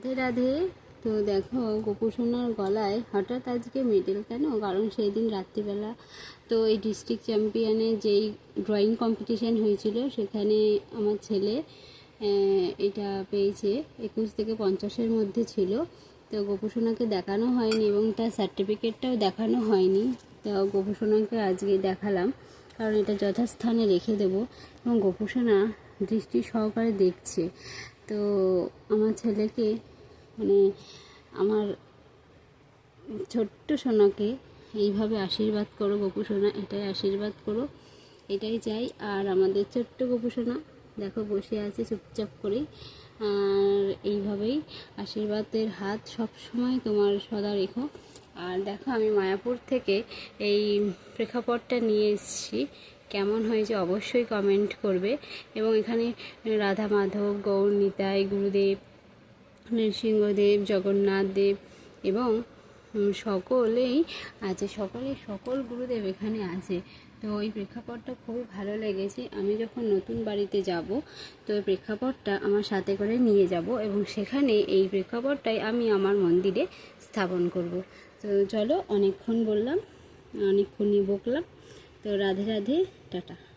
রাধে রাধে। তো দেখো গোপু সোনার গলায় হঠাৎ আজকে মেডেল কেন? কারণ সেই দিন রাত্রিবেলা তো এই ডিস্ট্রিক্ট চ্যাম্পিয়নে যেই ড্রয়িং কম্পিটিশান হয়েছিল সেখানে আমার ছেলে এটা পেয়েছে। 21 থেকে 50-এর মধ্যে ছিল। তো গোপু সোনাকে দেখানো হয়নি এবং তার সার্টিফিকেটটাও দেখানো হয়নি। তো গোপু সোনাকে আজকে দেখালাম, কারণ এটা যথাস্থানে রেখে দেবো। এবং গোপু সোনা দৃষ্টি সহকারে দেখছে। তো আমার ছেলেকে মানে আমার ছোট্ট সোনাকে এইভাবে আশীর্বাদ করো গোপু সোনা, এটাই আশীর্বাদ করো, এটাই চাই। আর আমাদের ছোট্ট গোপু সোনা দেখো বসে আছে চুপচাপ করেই। আর এইভাবেই আশীর্বাদের হাত সব সময় তোমার সদা রেখো। আর দেখো আমি মায়াপুর থেকে এই প্রেক্ষাপটটা নিয়ে এসেছি, কেমন হয়েছে অবশ্যই কমেন্ট করবে। এবং এখানে রাধা মাধব, গৌর নিতাই, গুরুদেব, নৃসিংহদেব, জগন্নাথ দেব এবং সকলেই আছে, সকল গুরুদেব এখানে আছে। তো এই প্রেক্ষাপটটা খুবই ভালো লেগেছে। আমি যখন নতুন বাড়িতে যাব তো এই প্রেক্ষাপটটা আমার সাথে করে নিয়ে যাব এবং সেখানে এই প্রেক্ষাপটটাই আমি আমার মন্দিরে স্থাপন করব। তো চলো, অনেকক্ষণ বললাম, অনেকক্ষণই বকলাম। তো রাধে রাধে, টাটা।